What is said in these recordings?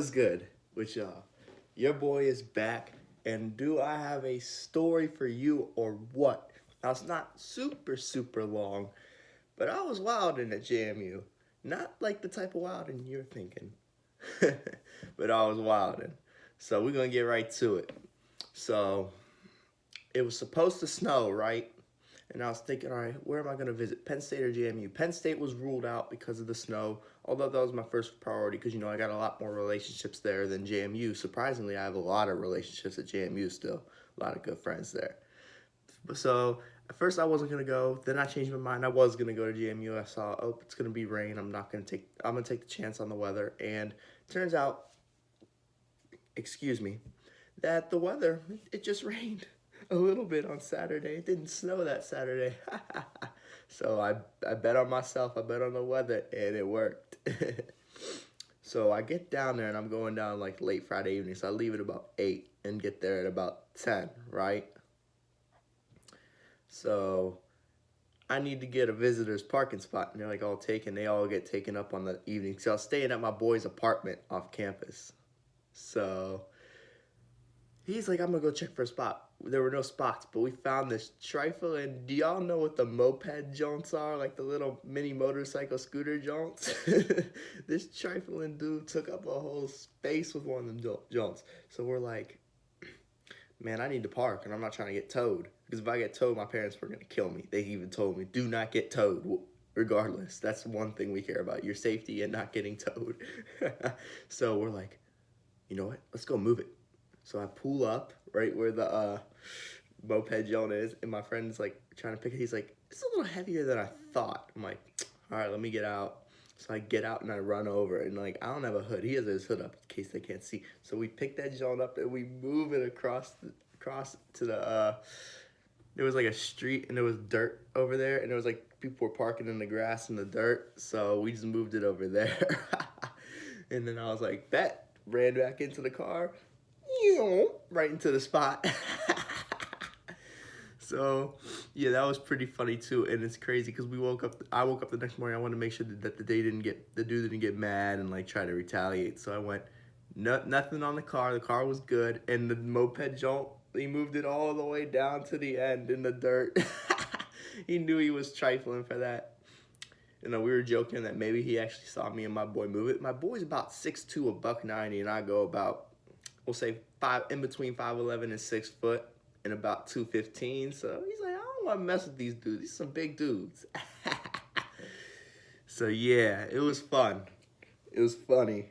What's good with y'all? Your boy is back, and do I have a story for you or what? Now, it's not super long, but I was wilding at JMU. Not like the type of wilding you're thinking, but I was wilding. So, we're gonna get right to it. So, it was supposed to snow, right? And I was thinking, all right, where am I going to visit? Penn State or JMU? Penn State was ruled out because of the snow, although that was my first priority because, I got a lot more relationships there than JMU. Surprisingly, I have a lot of relationships at JMU still, a lot of good friends there. So at first I wasn't going to go. Then I changed my mind. I was going to go to JMU. I saw, oh, it's going to be rain. I'm going to take the chance on the weather. And it turns out, excuse me, that the weather, it just rained a little bit on Saturday. It didn't snow that Saturday. So I bet on myself. I bet on the weather, and it worked. So I get down there, and I'm going down like late Friday evening. So I leave at about 8 and get there at about 10, right? So I need to get a visitor's parking spot, and they're like all taken. They all get taken up on the evening. So I was staying at my boy's apartment off campus. So he's like, I'm gonna go check for a spot. There were no spots, but we found this trifle. And do y'all know what the moped jaunts are? Like the little mini motorcycle scooter jaunts? This trifling dude took up a whole space with one of them jaunts. So we're like, man, I need to park, and I'm not trying to get towed. Because if I get towed, my parents were gonna kill me. They even told me, do not get towed. Regardless, that's one thing we care about, your safety and not getting towed. So we're like, you know what? Let's go move it. So I pull up right where the moped Jonah is, and my friend's like trying to pick it. He's like, it's a little heavier than I thought. I'm like, all right, let me get out. So I get out and I run over, and like, I don't have a hood. He has his hood up in case they can't see. So we pick that Jonah up and we move it across to the there was like a street, and there was dirt over there, and there was like people were parking in the grass and the dirt. So we just moved it over there. And then I was like, bet, ran back into the car, right into the spot. So yeah, that was pretty funny too, and it's crazy because I woke up the next morning. I wanted to make sure that the dude didn't get mad and like try to retaliate. So I went, nothing on the car. The car was good, and the moped jump, he moved it all the way down to the end in the dirt. He knew he was trifling for that. We were joking that maybe he actually saw me and my boy move it. My boy's about 6'2", $190, and I go about, we'll say in between 5'11" and 6 foot, and about 215. So he's like, I don't want to mess with these dudes. These are some big dudes. So yeah, it was fun. It was funny.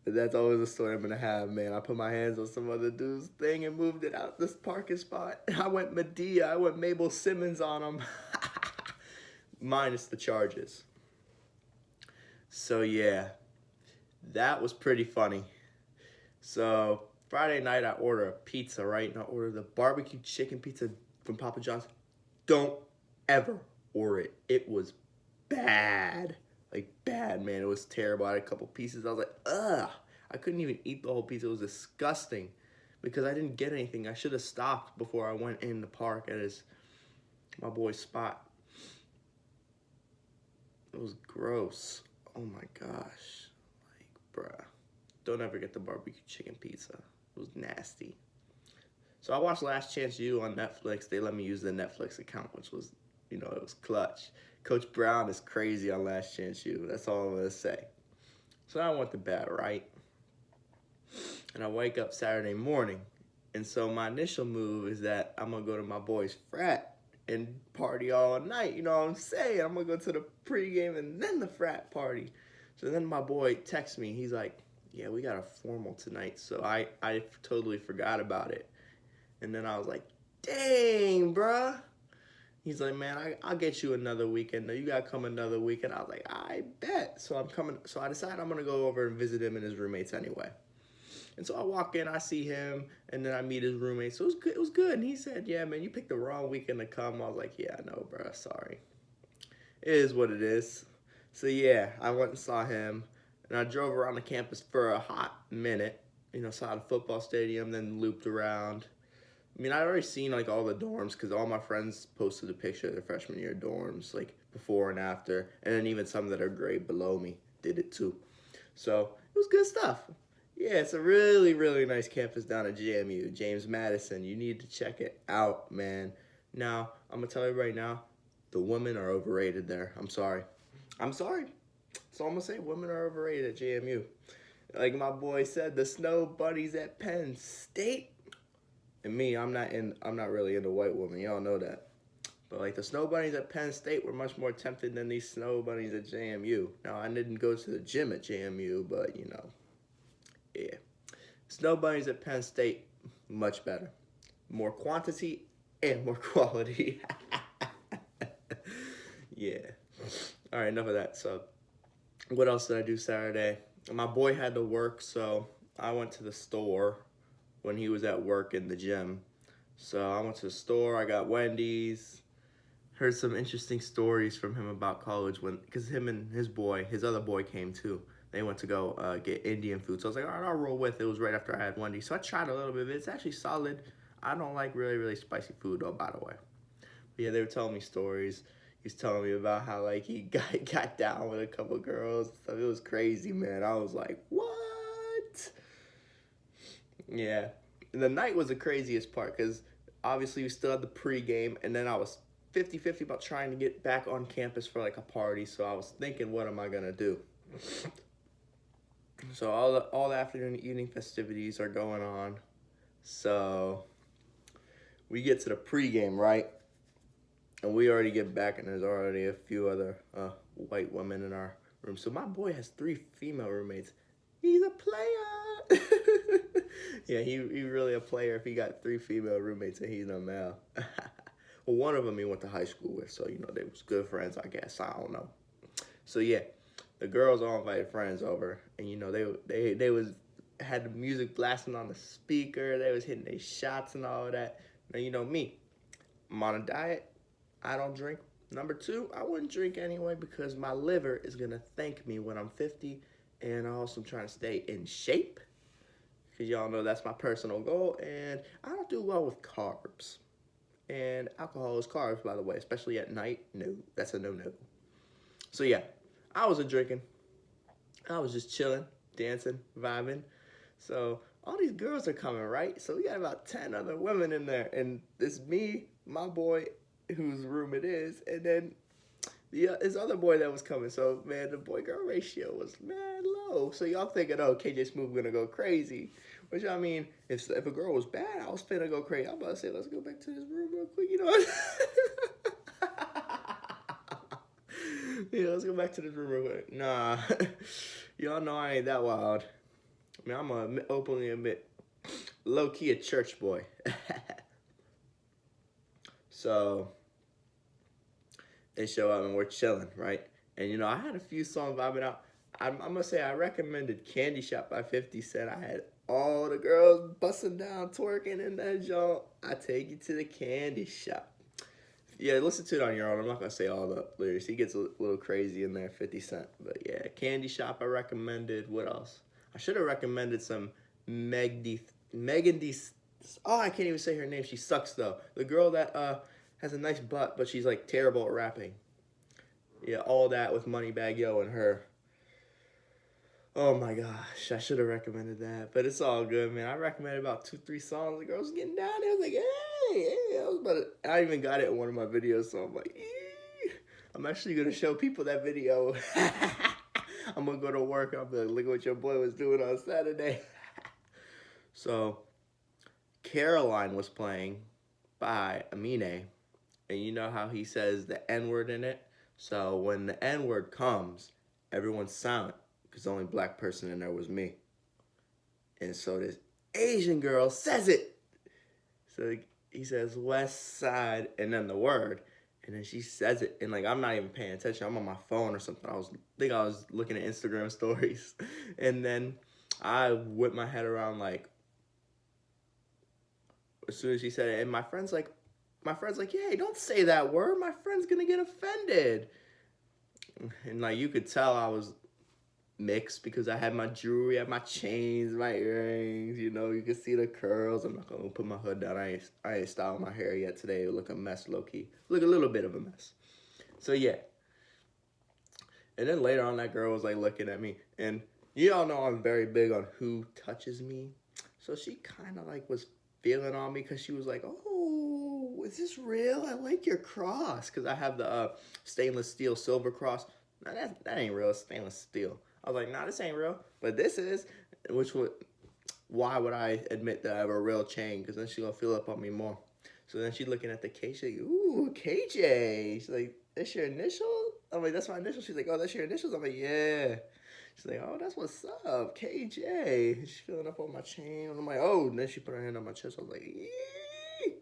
But that's always a story I'm gonna have, man. I put my hands on some other dude's thing and moved it out this parking spot. I went Medea. I went Mabel Simmons on him. Minus the charges. So yeah, that was pretty funny. So Friday night I order a pizza, right? And I order the barbecue chicken pizza from Papa John's. Don't ever order it. It was bad. Like bad, man. It was terrible. I had a couple pieces. I was like, ugh. I couldn't even eat the whole pizza. It was disgusting because I didn't get anything. I should have stopped before I went in the park at my boy's spot. It was gross. Oh my gosh. Like, bruh. Don't ever get the barbecue chicken pizza. It was nasty. So I watched Last Chance U on Netflix. They let me use the Netflix account, which was, it was clutch. Coach Brown is crazy on Last Chance U. That's all I'm going to say. So I went to bed, right? And I wake up Saturday morning. And so my initial move is that I'm going to go to my boy's frat and party all night. You know what I'm saying? I'm going to go to the pregame and then the frat party. So then my boy texts me. He's like, yeah, we got a formal tonight. So I totally forgot about it. And then I was like, dang, bruh. He's like, man, I'll get you another weekend. You got to come another weekend. I was like, I bet. So I'm coming. So I decided I'm going to go over and visit him and his roommates anyway. And so I walk in, I see him, and then I meet his roommate. So it was good. It was good. And he said, yeah, man, you picked the wrong weekend to come. I was like, yeah, I know, bruh. Sorry. It is what it is. So yeah, I went and saw him. And I drove around the campus for a hot minute. Saw the football stadium, then looped around. I'd already seen like all the dorms because all my friends posted a picture of their freshman year dorms, like before and after. And then even some that are grade below me did it too. So it was good stuff. Yeah, it's a really, really nice campus down at JMU, James Madison. You need to check it out, man. Now, I'm going to tell you right now, the women are overrated there. I'm sorry. I'm sorry. So I'm going to say women are overrated at JMU. Like my boy said, the snow bunnies at Penn State. And me, I'm not really into white women. Y'all know that. But like the snow bunnies at Penn State were much more tempted than these snow bunnies at JMU. Now, I didn't go to the gym at JMU, but you know, yeah. Snow bunnies at Penn State, much better. More quantity and more quality. Yeah. All right, enough of that. So, what else did I do Saturday? My boy had to work, so I went to the store when he was at work in the gym. So I went to the store, I got Wendy's, heard some interesting stories from him about college because him and his other boy came too. They went to go get Indian food. So I was like, all right, I'll roll with it. It was right after I had Wendy's. So I tried a little bit of it. It's actually solid. I don't like really, really spicy food though, by the way. But yeah, they were telling me stories. He was telling me about how like he got down with a couple girls and stuff. It was crazy, man. I was like, what? Yeah. And the night was the craziest part because obviously we still had the pregame, and then I was 50-50 about trying to get back on campus for like a party. So I was thinking, what am I gonna do? So all the afternoon and evening festivities are going on. So we get to the pregame, right? And we already get back, and there's already a few other white women in our room. So my boy has 3 female roommates. He's a player. Yeah, he really a player if he got 3 female roommates and he's a male. Well, one of them he went to high school with, so, you know, they was good friends, I guess. I don't know. So, yeah, the girls all invited friends over, and, you know, they had the music blasting on the speaker. They was hitting their shots and all of that. Now, you know me. I'm on a diet. I don't drink. Number 2, I wouldn't drink anyway because my liver is going to thank me when I'm 50. And I also am trying to stay in shape because y'all know that's my personal goal. And I don't do well with carbs. And alcohol is carbs, by the way, especially at night. No, that's a no-no. So, yeah, I wasn't drinking. I was just chilling, dancing, vibing. So all these girls are coming, right? So we got about 10 other women in there. And it's me, my boy, whose room it is, and then his other boy that was coming. So, man, the boy-girl ratio was mad low. So y'all thinking, oh, KJ Smooth gonna go crazy. Which, I mean, if a girl was bad, I was finna go crazy. I'm about to say, let's go back to this room real quick, you know? Yeah, let's go back to this room real quick. Nah, y'all know I ain't that wild. I mean, I'm gonna openly admit, low-key a church boy. So they show up and we're chilling, right? And, you know, I had a few songs vibing out. I'm going to say I recommended Candy Shop by 50 Cent. I had all the girls busting down, twerking in that joint. I take you to the candy shop. Yeah, listen to it on your own. I'm not going to say all the lyrics. He gets a little crazy in there, 50 Cent. But, yeah, Candy Shop I recommended. What else? I should have recommended some Megan Thee... Oh, I can't even say her name. She sucks, though. The girl that has a nice butt, but she's, like, terrible at rapping. Yeah, all that with Moneybagg Yo and her. Oh, my gosh. I should have recommended that. But it's all good, man. I recommended about 2-3 songs. The girl was getting down there. I was like, hey. I even got it in one of my videos, so I'm like, ee. I'm actually going to show people that video. I'm going to go to work. I'll be like, look at what your boy was doing on Saturday. So... Caroline was playing by Amine, and you know how he says the N-word in it? So when the N-word comes, everyone's silent, because the only black person in there was me. And so this Asian girl says it. So he says West Side, and then the word, and then she says it, and like I'm not even paying attention. I'm on my phone or something. I was looking at Instagram stories, and then I whipped my head around like, as soon as she said it, and my friend's like, hey, don't say that word. My friend's gonna get offended. And like you could tell I was mixed because I had my jewelry, I had my chains, my earrings. You know, you could see the curls. I'm not gonna put my hood down. I ain't styled my hair yet today. It look a mess, low key. Look a little bit of a mess. So yeah. And then later on, that girl was like looking at me, and You all know I'm very big on who touches me. So she kind of like was feeling on me because she was like, "Oh, is this real? I like your cross." Because I have the stainless steel silver cross. Nah, that ain't real. It's stainless steel. I was like, "Nah, this ain't real." But this is. Which would, why would I admit that I have a real chain? Because then she gonna feel up on me more. So then she's looking at the case. She's like, "Ooh, KJ." She's like, "That's your initial?" I'm like, "That's my initial." She's like, "Oh, that's your initials?" I'm like, "Yeah." She's like, "Oh, that's what's up, KJ." She's feeling up on my chain. And I'm like, "Oh." And then she put her hand on my chest. I was like, "Yee."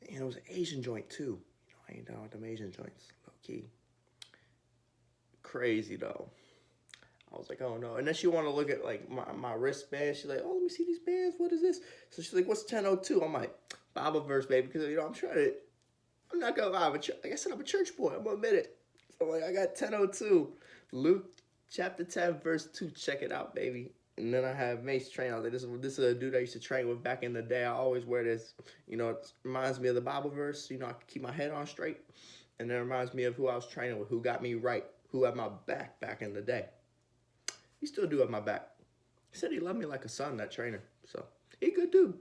And it was an Asian joint too. You know, I ain't down with them Asian joints. Low key. Crazy though. I was like, "Oh no." And then she wanted to look at like my wristband. She's like, "Oh, let me see these bands. What is this?" So she's like, "What's 10:02?" I'm like, "Bible verse, baby." Because, you know, I'm trying to, I'm not going to lie. Like I said, I'm a church boy. I'm going to admit it. So I'm like, I got 10:02. Luke chapter 10, verse 2. Check it out, baby. And then I have Mace train. I was like, this is a dude I used to train with back in the day. I always wear this. You know, it reminds me of the Bible verse. You know, I can keep my head on straight. And then it reminds me of who I was training with, who got me right, who had my back in the day. He still do have my back. He said he loved me like a son, that trainer. So he a good dude.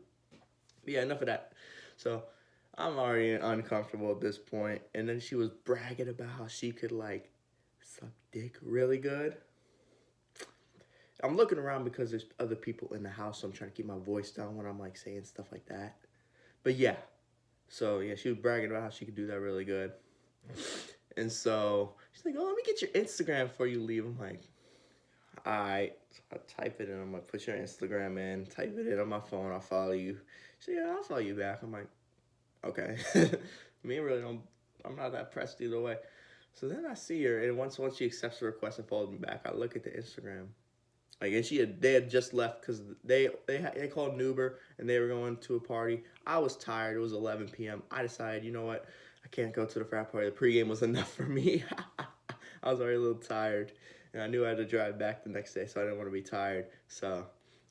But yeah, enough of that. So I'm already uncomfortable at this point. And then she was bragging about how she could like suck dick really good. I'm looking around because there's other people in the house, so I'm trying to keep my voice down when I'm like saying stuff like that. But yeah. So yeah, she was bragging about how she could do that really good. And so she's like, "Oh, let me get your Instagram before you leave." I'm like, "Alright." So I type it in. I'm like, "Put your Instagram in. Type it in on my phone. I'll follow you." She said, "Yeah, I'll follow you back." I'm like, "Okay." Me really don't. I'm not that pressed either way. So then I see her, and once she accepts the request and follows me back, I look at the Instagram. Like, and they had just left because they called an Uber and they were going to a party. I was tired. It was 11 p.m. I decided, you know what? I can't go to the frat party. The pregame was enough for me. I was already a little tired, and I knew I had to drive back the next day, so I didn't want to be tired. So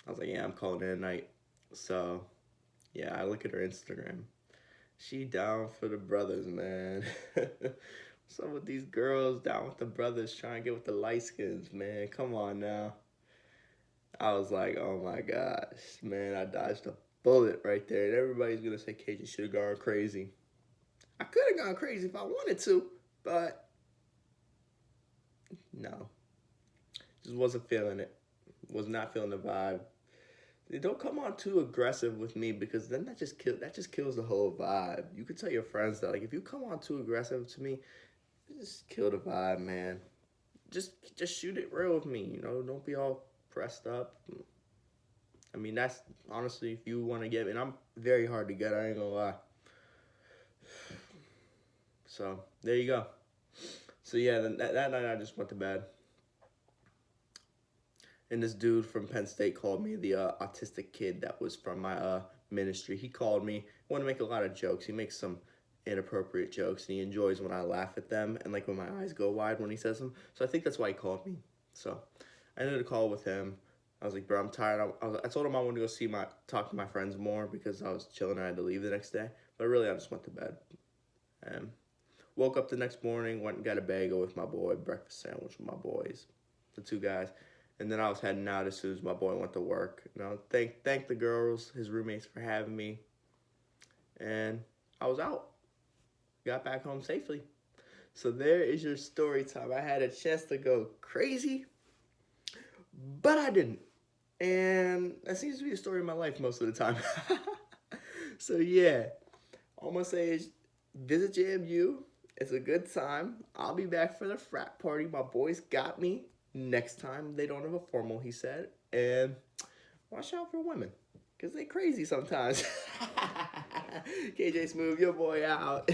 I was like, yeah, I'm calling it a night. So yeah, I look at her Instagram. She down for the brothers, man. Some of these girls down with the brothers trying to get with the light skins, man. Come on now. I was like, oh my gosh, man, I dodged a bullet right there. And everybody's going to say KJ should have gone crazy. I could have gone crazy if I wanted to, but no. Just wasn't feeling it. Was not feeling the vibe. Don't come on too aggressive with me because then that just kills the whole vibe. You could tell your friends that, like, if you come on too aggressive to me, just kill the vibe, man. Just shoot it real with me, you know. Don't be all pressed up. I mean, that's honestly, if you want to get, and I'm very hard to get, I ain't gonna lie. So there you go. So yeah, that night I just went to bed. And this dude from Penn State called me, the autistic kid that was from my ministry. He called me, wanted to make a lot of jokes. He makes some inappropriate jokes, and he enjoys when I laugh at them and like when my eyes go wide when he says them. So I think that's why he called me. So I ended a call with him. I was like, bro, I'm tired. I told him I wanted to go talk to my friends more because I was chilling and I had to leave the next day. But really, I just went to bed. Woke up the next morning, went and got a bagel with my boy, breakfast sandwich with my boys, the two guys. And then I was heading out as soon as my boy went to work. You know, thank the girls, his roommates, for having me. And I was out. Got back home safely. So there is your story time. I had a chance to go crazy, but I didn't. And that seems to be the story of my life most of the time. So yeah, all I'm going to say is visit JMU. It's a good time. I'll be back for the frat party. My boys got me. Next time, they don't have a formal, he said. And watch out for women, because they crazy sometimes. KJ Smooth, your boy out.